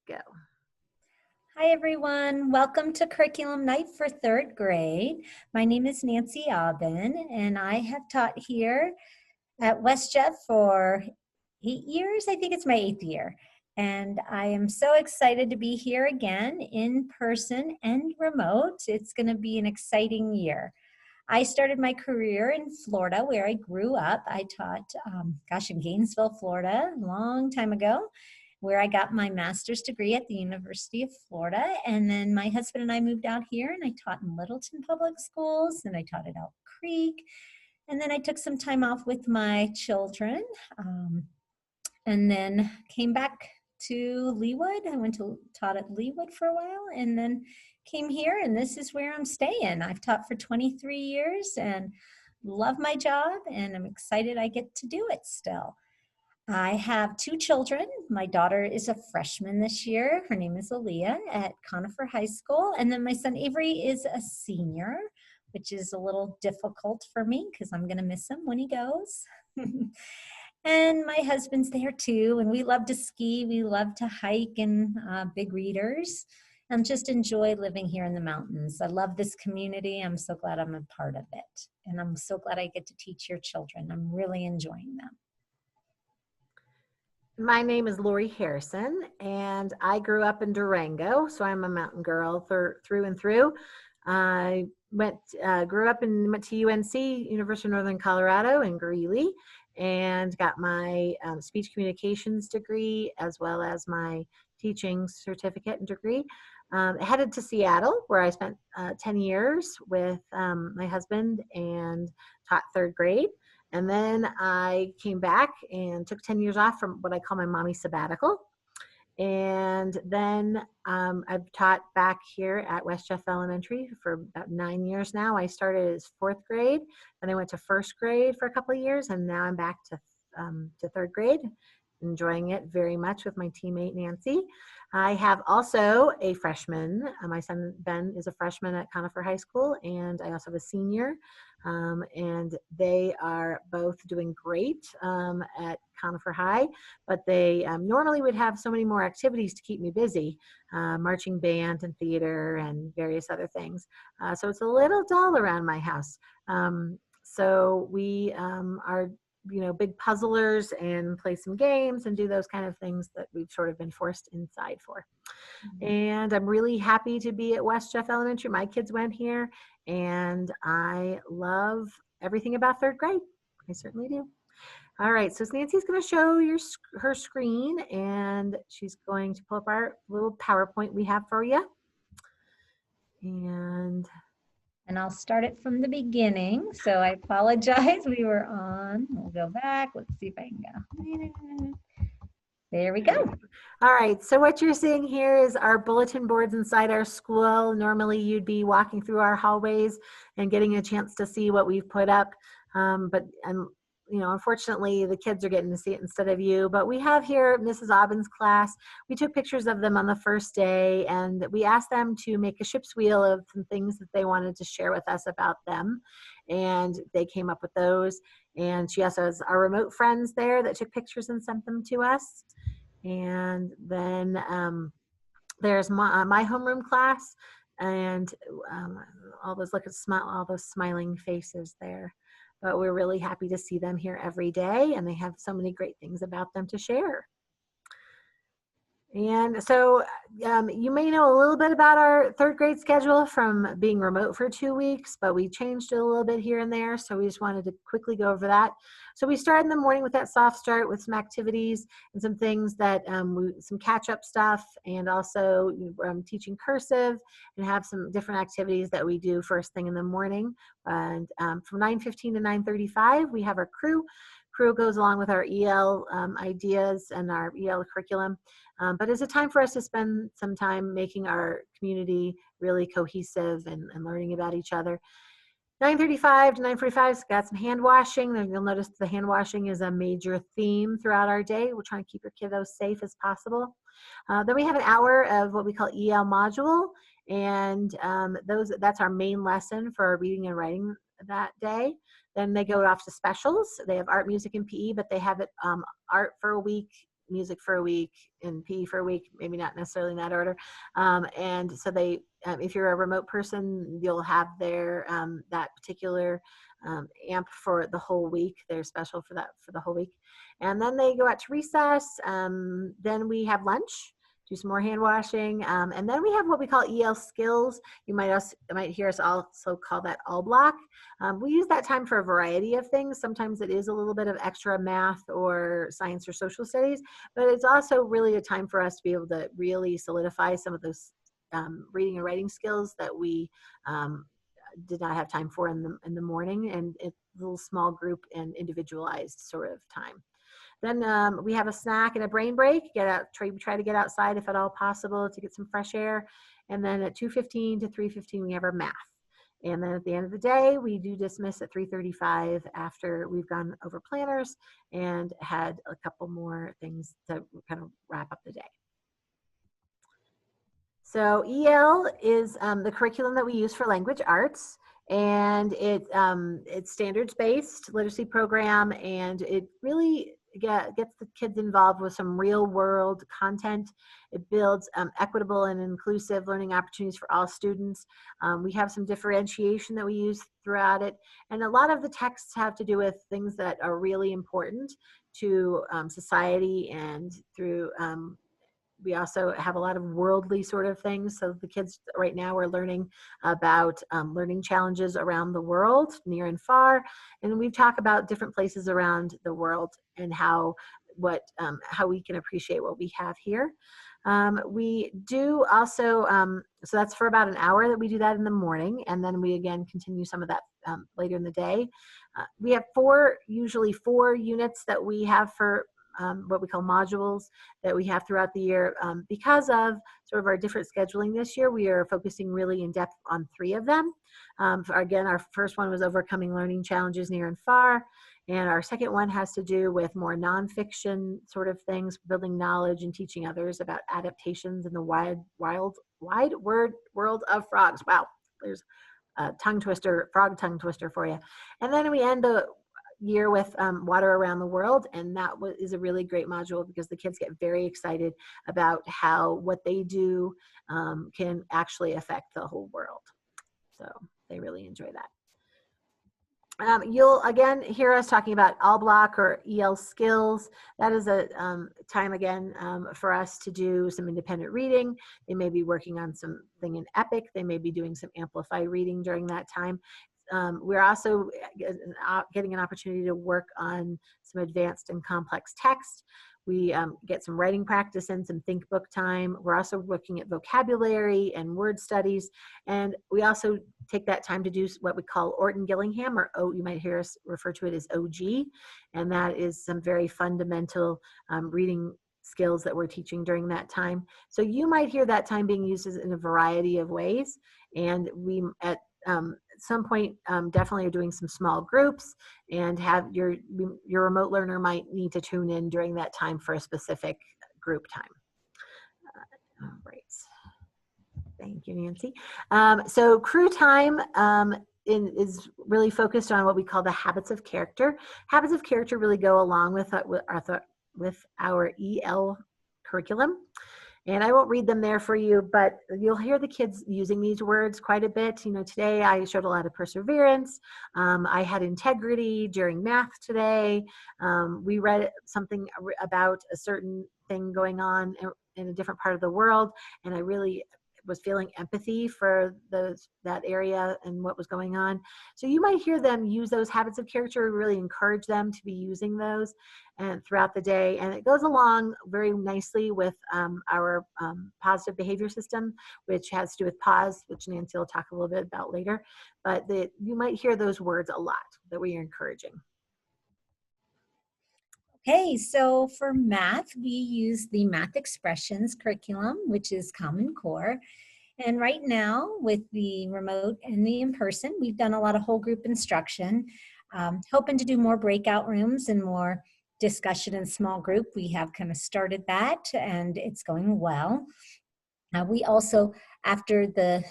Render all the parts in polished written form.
Go. Hi, everyone. Welcome to Curriculum Night for third grade. My name is Nancy Aubin, and I have taught here at West Jeff for 8 years. I think it's my 8th year. And I am so excited to be here again in person and remote. It's going to be an exciting year. I started my career in Florida where I grew up. I taught, in Gainesville, Florida, a long time ago, where I got my master's degree at the University of Florida. And then my husband and I moved out here and I taught in Littleton Public Schools and I taught at Elk Creek. And then I took some time off with my children and then came back to Leawood. I went to taught at Leawood for a while and then came here, and this is where I'm staying. I've taught for 23 years and love my job, and I'm excited I get to do it still. I have 2 children. My daughter is a freshman this year. Her name is Aaliyah at Conifer High School. And then my son Avery is a senior, which is a little difficult for me because I'm going to miss him when he goes. And my husband's there too. And we love to ski. We love to hike and big readers and just enjoy living here in the mountains. I love this community. I'm so glad I'm a part of it. And I'm so glad I get to teach your children. I'm really enjoying them. My name is Lori Harrison, and I grew up in Durango, so I'm a mountain girl through and through. I grew up and went to UNC, University of Northern Colorado in Greeley, and got my speech communications degree as well as my teaching certificate and degree. Headed to Seattle, where I spent 10 years with my husband and taught third grade. And then I came back and took 10 years off from what I call my mommy sabbatical. And then I've taught back here at West Jeff Elementary for about 9 years now. I started as 4th grade, and I went to 1st grade for a couple of years, and now I'm back to 3rd grade, enjoying it very much with my teammate Nancy. I have also a freshman. My son Ben is a freshman at Conifer High School, and I also have a senior. And they are both doing great at Conifer High, but they normally would have so many more activities to keep me busy, marching band and theater and various other things. So it's a little dull around my house. So we are big puzzlers and play some games and do those kind of things that we've sort of been forced inside for. And I'm really happy to be at West Jeff Elementary. My kids went here, and I love everything about 3rd grade. I certainly do. All right, so Nancy's going to show her screen, and she's going to pull up our little PowerPoint we have for you. And I'll start it from the beginning. So I apologize. We were on. We'll go back. Let's see if I can go. There we go. All right, so what you're seeing here is our bulletin boards inside our school. Normally you'd be walking through our hallways and getting a chance to see what we've put up. Unfortunately, the kids are getting to see it instead of you. But we have here Mrs. Aubin's class. We took pictures of them on the first day, and we asked them to make a ship's wheel of some things that they wanted to share with us about them. And they came up with those. And she also has our remote friends there that took pictures and sent them to us. And then there's my homeroom class, and all those smiling faces there. But we're really happy to see them here every day, and they have so many great things about them to share. And so you may know a little bit about our 3rd grade schedule from being remote for 2 weeks, but we changed it a little bit here and there. So we just wanted to quickly go over that. So we started in the morning with that soft start with some activities and some things that, some catch-up stuff, and also teaching cursive, and have some different activities that we do first thing in the morning. And from 9:15 to 9:35, we have our crew. Crew goes along with our EL ideas and our EL curriculum. But it's a time for us to spend some time making our community really cohesive and learning about each other. 9:35 to 9:45, got some hand washing. You'll notice the hand washing is a major theme throughout our day. We're trying to keep our kiddos safe as possible. Then we have an hour of what we call EL module, and that's our main lesson for our reading and writing that day. Then they go off to specials. They have art, music, and PE, but they have it art for a week, music for a week, and PE for a week, maybe not necessarily in that order. And so they, if you're a remote person, you'll have their that particular amp for the whole week. They're special for that for the whole week. And then they go out to recess. Then we have lunch, do some more hand washing. And then we have what we call EL skills. You might hear us also call that all block. We use that time for a variety of things. Sometimes it is a little bit of extra math or science or social studies, but it's also really a time for us to be able to really solidify some of those reading and writing skills that we did not have time for in the morning, and it's a little small group and individualized sort of time. Then we have a snack and a brain break. Try to get outside if at all possible to get some fresh air. And then at 2:15 to 3:15 we have our math. And then at the end of the day, we do dismiss at 3:35 after we've gone over planners and had a couple more things to kind of wrap up the day. So EL is the curriculum that we use for language arts, and it's standards-based literacy program, and it really gets the kids involved with some real-world content. It builds equitable and inclusive learning opportunities for all students. We have some differentiation that we use throughout it, and a lot of the texts have to do with things that are really important to society, and through we also have a lot of worldly sort of things. So the kids right now are learning about learning challenges around the world, near and far. And we talk about different places around the world and how we can appreciate what we have here. We do also, so that's for about an hour that we do that in the morning. And then we again continue some of that later in the day. We have usually four units that we have for what we call modules that we have throughout the year. Because of sort of our different scheduling this year, we are focusing really in depth on three of them. Again, our first one was overcoming learning challenges near and far. And our second one has to do with more nonfiction sort of things, building knowledge and teaching others about adaptations in the wide world of frogs. Wow, there's a frog tongue twister for you. And then we end the year with water around the world, and that is a really great module because the kids get very excited about how what they do can actually affect the whole world. So they really enjoy that. You'll again hear us talking about all block or EL skills. That is a time again for us to do some independent reading. They may be working on something in EPIC. They may be doing some Amplify reading during that time. We're also getting an opportunity to work on some advanced and complex text. We get some writing practice and some think book time. We're also looking at vocabulary and word studies. And we also take that time to do what we call Orton Gillingham, or you might hear us refer to it as OG. And that is some very fundamental reading skills that we're teaching during that time. So you might hear that time being used in a variety of ways. And we at some point definitely are doing some small groups, and have your remote learner might need to tune in during that time for a specific group time. All right. Thank you, Nancy. So crew time is really focused on what we call the habits of character. Habits of character really go along with our EL curriculum. And I won't read them there for you, but you'll hear the kids using these words quite a bit. You know, today I showed a lot of perseverance. I had integrity during math today. We read something about a certain thing going on in a different part of the world, and I really was feeling empathy for that area and what was going on. So you might hear them use those habits of character, really encourage them to be using those and throughout the day. And it goes along very nicely with our positive behavior system, which has to do with pause, which Nancy will talk a little bit about later. But you might hear those words a lot that we are encouraging. Okay, so for math, we use the Math Expressions curriculum, which is Common Core. And right now, with the remote and the in-person, we've done a lot of whole group instruction, hoping to do more breakout rooms and more discussion in small group. We have kind of started that, and it's going well. We also, after the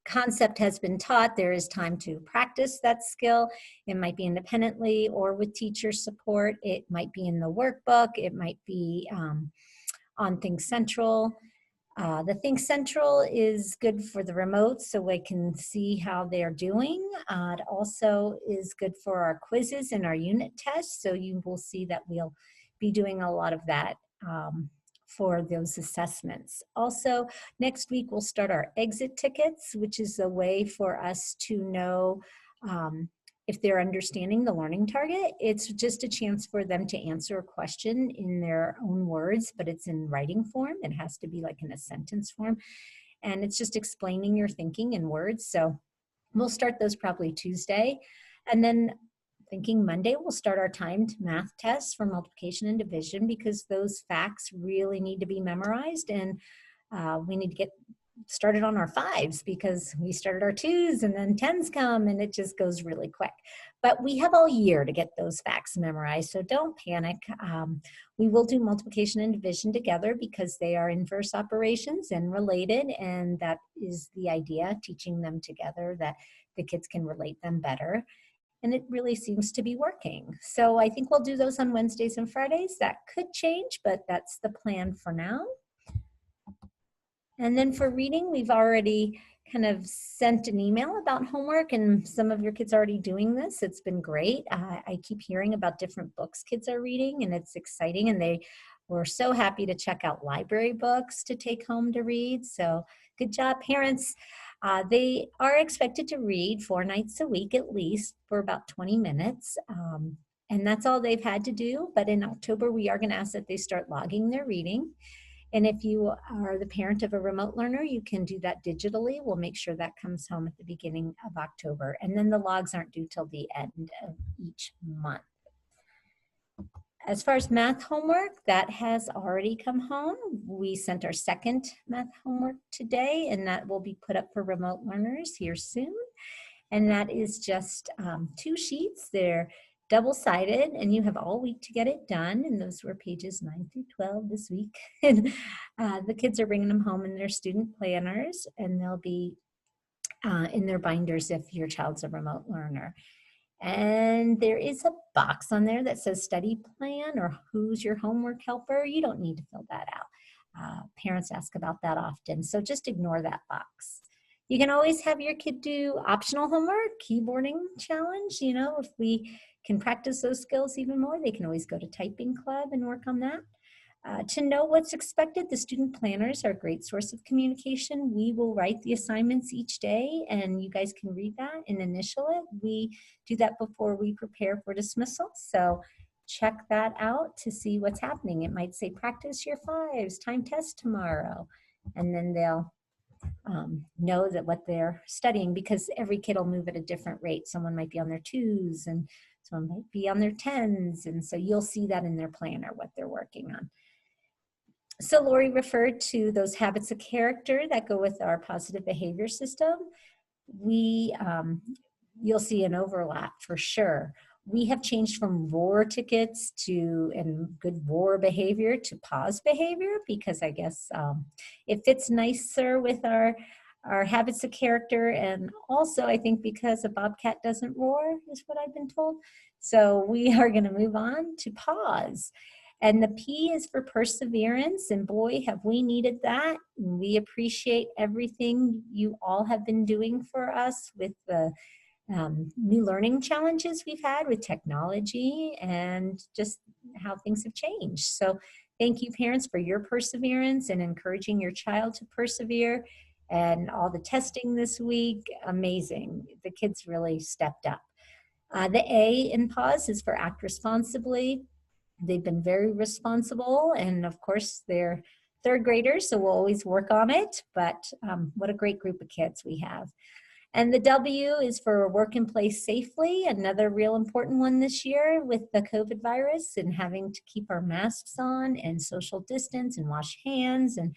concept has been taught, there is time to practice that skill. It might be independently or with teacher support. It might be in the workbook. It might be on Think Central. The Think Central is good for the remote so we can see how they're doing. It also is good for our quizzes and our unit tests. So you will see that we'll be doing a lot of that for those assessments. Also, next week we'll start our exit tickets, which is a way for us to know if they're understanding the learning target. It's just a chance for them to answer a question in their own words, but it's in writing form. It has to be like in a sentence form. And it's just explaining your thinking in words. So we'll start those probably Tuesday. And then thinking Monday, we'll start our timed math tests for multiplication and division, because those facts really need to be memorized, and we need to get started on our 5s, because we started our 2s and then 10s come and it just goes really quick. But we have all year to get those facts memorized, so don't panic. We will do multiplication and division together because they are inverse operations and related, and that is the idea, teaching them together that the kids can relate them better. And it really seems to be working. So I think we'll do those on Wednesdays and Fridays. That could change, but that's the plan for now. And then for reading, we've already kind of sent an email about homework, and some of your kids are already doing this. It's been great. I keep hearing about different books kids are reading, and it's exciting. And they were so happy to check out library books to take home to read. So good job, parents. They are expected to read 4 nights a week at least for about 20 minutes. And that's all they've had to do. But in October, we are going to ask that they start logging their reading. And if you are the parent of a remote learner, you can do that digitally. We'll make sure that comes home at the beginning of October. And then the logs aren't due till the end of each month. As far as math homework, that has already come home. We sent our second math homework today, and that will be put up for remote learners here soon. And that is just 2 sheets. They're double-sided, and you have all week to get it done. And those were pages 9 through 12 this week. And the kids are bringing them home in their student planners, and they'll be in their binders if your child's a remote learner. And there is a box on there that says study plan or who's your homework helper. You don't need to fill that out. Parents ask about that often, so just ignore that box. You can always have your kid do optional homework, keyboarding challenge. You know, if we can practice those skills even more, they can always go to typing club and work on that. To know what's expected, the student planners are a great source of communication. We will write the assignments each day, and you guys can read that and initial it. We do that before we prepare for dismissal. So check that out to see what's happening. It might say practice your 5s, time test tomorrow. And then they'll know that what they're studying, because every kid will move at a different rate. Someone might be on their 2s and someone might be on their 10s. And so you'll see that in their planner, what they're working on. So Lori referred to those habits of character that go with our positive behavior system. You'll see an overlap for sure. We have changed from roar tickets to, and good roar behavior, to pause behavior, because I guess it fits nicer with our habits of character. And also I think because a bobcat doesn't roar is what I've been told. So we are going to move on to pause. And the P is for perseverance, and boy, have we needed that. We appreciate everything you all have been doing for us with the new learning challenges we've had with technology and just how things have changed. So thank you, parents, for your perseverance and encouraging your child to persevere. And all the testing this week, amazing. The kids really stepped up. The A in pause is for act responsibly. They've been very responsible, and of course they're 3rd graders, so we'll always work on it, but what a great group of kids we have. And the W is for work and play safely, another real important one this year with the COVID virus and having to keep our masks on and social distance and wash hands. And,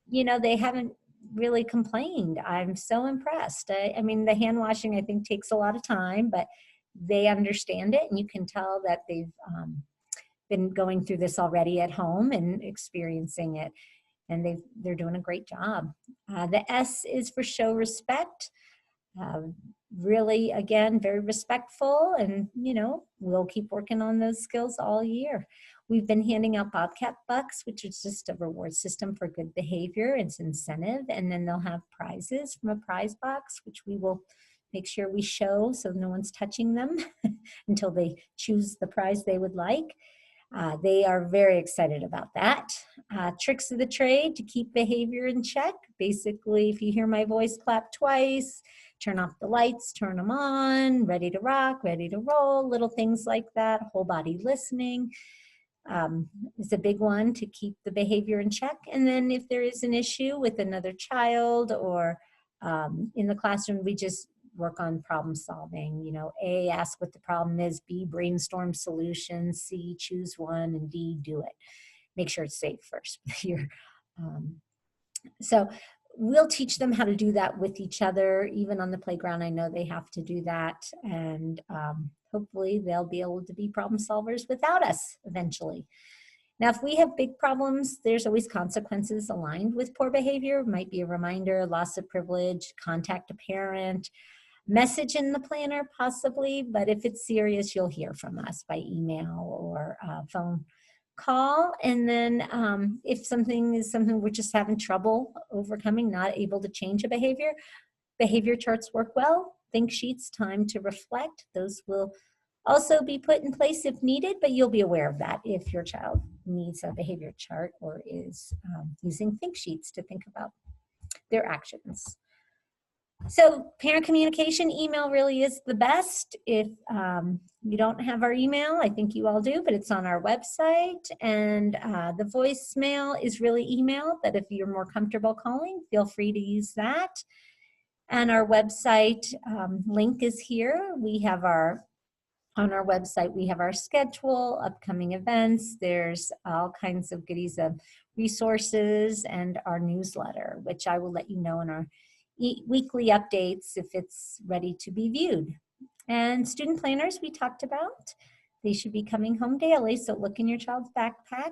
you know, they haven't really complained. I'm so impressed. I mean, the hand washing, I think, takes a lot of time, but they understand it, and you can tell that they've been going through this already at home and experiencing it. and they're doing a great job. The S is for show respect. Really, again, very respectful, and we'll keep working on those skills all year. We've been handing out Bobcat Bucks, which is just a reward system for good behavior. It's incentive, and then they'll have prizes from a prize box, which we will make sure we show so no one's touching them until they choose the prize they would like. They are very excited about that. Tricks of the trade to keep behavior in check. Basically, if you hear my voice, clap twice, turn off the lights, turn them on, ready to rock, ready to roll, little things like that. Whole body listening is a big one to keep the behavior in check. And then if there is an issue with another child or in the classroom, we just work on problem solving. A, ask what the problem is, B, brainstorm solutions, C, choose one, and D, do it. Make sure it's safe first. So we'll teach them how to do that with each other. Even on the playground, I know they have to do that. And hopefully they'll be able to be problem solvers without us eventually. Now, if we have big problems, there's always consequences aligned with poor behavior. It might be a reminder, loss of privilege, contact a parent, message in the planner possibly, but if it's serious, you'll hear from us by email or phone call. And then if something is something we're just having trouble overcoming, not able to change a behavior charts work well. Think sheets, time to reflect. Those will also be put in place if needed, but you'll be aware of that if your child needs a behavior chart or is using think sheets to think about their actions. So parent communication, email really is the best. If you don't have our email, I think you all do, but it's on our website. And the voicemail is really email, but if you're more comfortable calling, feel free to use that. And our website link is here. On our website, we have our schedule, upcoming events. There's all kinds of goodies of resources and our newsletter, which I will let you know in our weekly updates if it's ready to be viewed. And student planners we talked about. They should be coming home daily, so look in your child's backpack.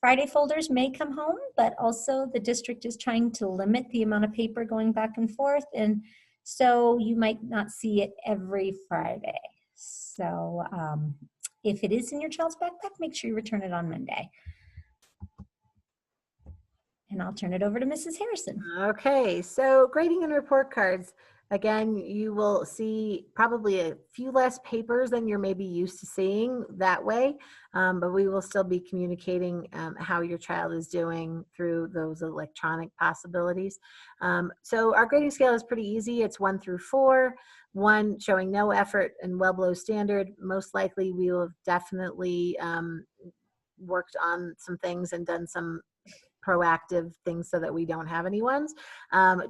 Friday folders may come home, but also the district is trying to limit the amount of paper going back and forth, and so you might not see it every Friday. So if it is in your child's backpack, make sure you return it on Monday. And I'll turn it over to Mrs. Harrison. Okay, so grading and report cards. Again, you will see probably a few less papers than you're maybe used to seeing that way, but we will still be communicating how your child is doing through those electronic possibilities. So our grading scale is pretty easy. It's 1 through 4. 1 showing no effort and well below standard. Most likely we will have definitely worked on some things and done some proactive things so that we don't have any ones.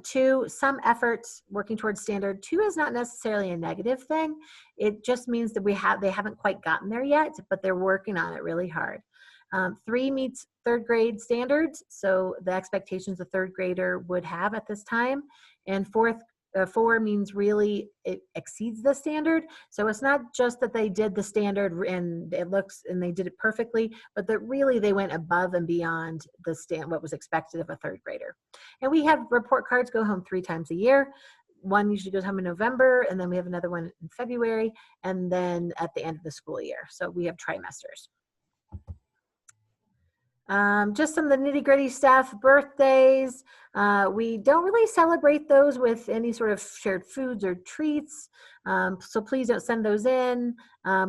2, some efforts working towards standard. 2 is not necessarily a negative thing. It just means that they haven't quite gotten there yet, but they're working on it really hard. 3 meets 3rd grade standards, so the expectations a 3rd grader would have at this time. And 4 means really it exceeds the standard. So it's not just that they did the standard and they did it perfectly, but that really they went above and beyond what was expected of a 3rd grader. And we have report cards go home 3 times a year. One usually goes home in November, and then we have another one in February, and then at the end of the school year. So we have trimesters. Just some of the nitty-gritty stuff. Birthdays, we don't really celebrate those with any sort of shared foods or treats, so please don't send those in.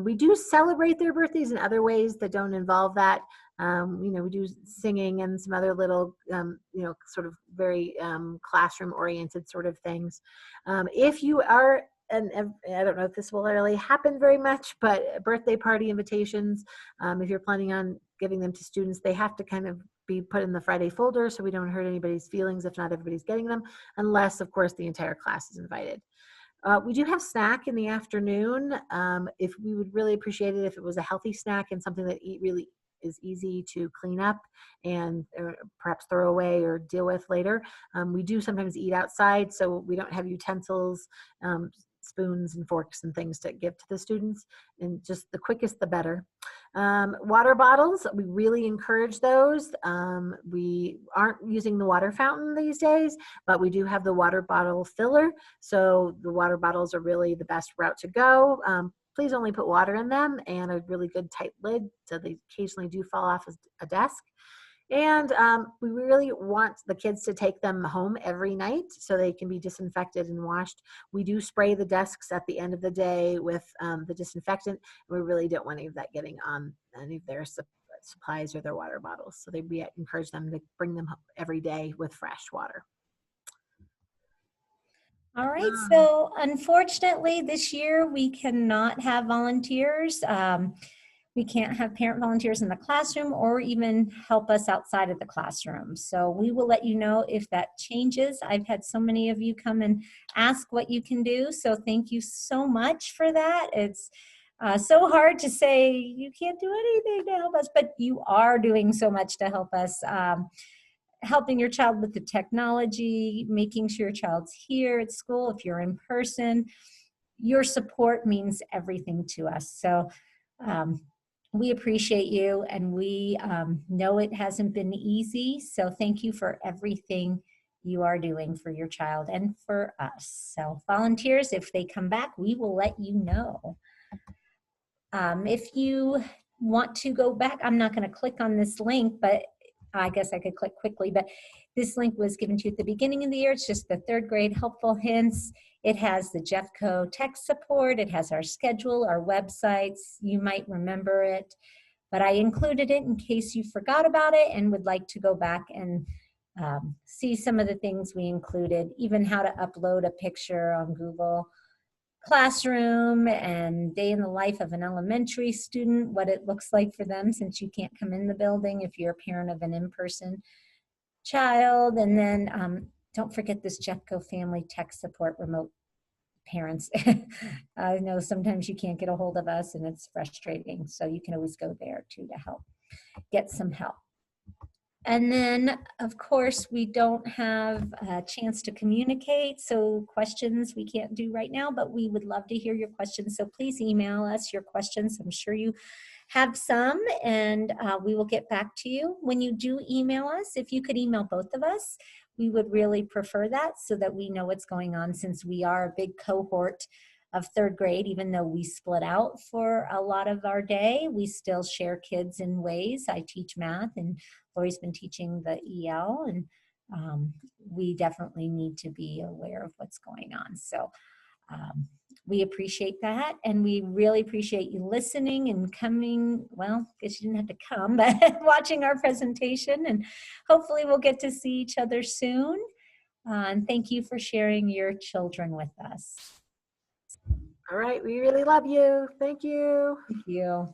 We do celebrate their birthdays in other ways that don't involve that. We do singing and some other little sort of very classroom-oriented sort of things. If you are and I don't know if this will really happen very much, but birthday party invitations, if you're planning on giving them to students, they have to kind of be put in the Friday folder so we don't hurt anybody's feelings if not everybody's getting them, unless, of course, the entire class is invited. We do have snack in the afternoon. If we would really appreciate it if it was a healthy snack and something that really is easy to clean up and perhaps throw away or deal with later. We do sometimes eat outside, so we don't have utensils. spoons and forks and things to give to the students, and just the quickest the better. Water bottles, we really encourage those. We aren't using the water fountain these days, but we do have the water bottle filler. So the water bottles are really the best route to go. Please only put water in them and a really good tight lid, so they occasionally do fall off a desk. And we really want the kids to take them home every night so they can be disinfected and washed. We do spray the desks at the end of the day with the disinfectant. We really don't want any of that getting on any of their supplies or their water bottles. So we encourage them to bring them home every day with fresh water. All right, so unfortunately this year we cannot have volunteers. We can't have parent volunteers in the classroom or even help us outside of the classroom. So we will let you know if that changes. I've had so many of you come and ask what you can do. So thank you so much for that. It's so hard to say you can't do anything to help us, but you are doing so much to help us. Helping your child with the technology, making sure your child's here at school, if you're in person, your support means everything to us. So we appreciate you, and we know it hasn't been easy. So thank you for everything you are doing for your child and for us. So volunteers, if they come back, we will let you know. If you want to go back, I'm not going to click on this link, but I guess I could click quickly, but this link was given to you at the beginning of the year. It's just the third grade helpful hints. It has the Jeffco tech support. It has our schedule, our websites. You might remember it, but I included it in case you forgot about it and would like to go back and see some of the things we included, even how to upload a picture on Google Classroom and day in the life of an elementary student, what it looks like for them since you can't come in the building if you're a parent of an in-person child. And then don't forget this Jeffco Family Tech Support remote parents. I know sometimes you can't get a hold of us and it's frustrating. So you can always go there too to help get some help. And then, of course, we don't have a chance to communicate, so questions we can't do right now, but we would love to hear your questions. So please email us your questions. I'm sure you have some, and we will get back to you. When you do email us, if you could email both of us, we would really prefer that so that we know what's going on, since we are a big cohort of third grade. Even though we split out for a lot of our day, we still share kids in ways. I teach math and Lori's been teaching the EL, and we definitely need to be aware of what's going on. So we appreciate that, and we really appreciate you listening and coming. Well, I guess you didn't have to come, but watching our presentation, and hopefully we'll get to see each other soon. And thank you for sharing your children with us. All right, we really love you. Thank you. Thank you.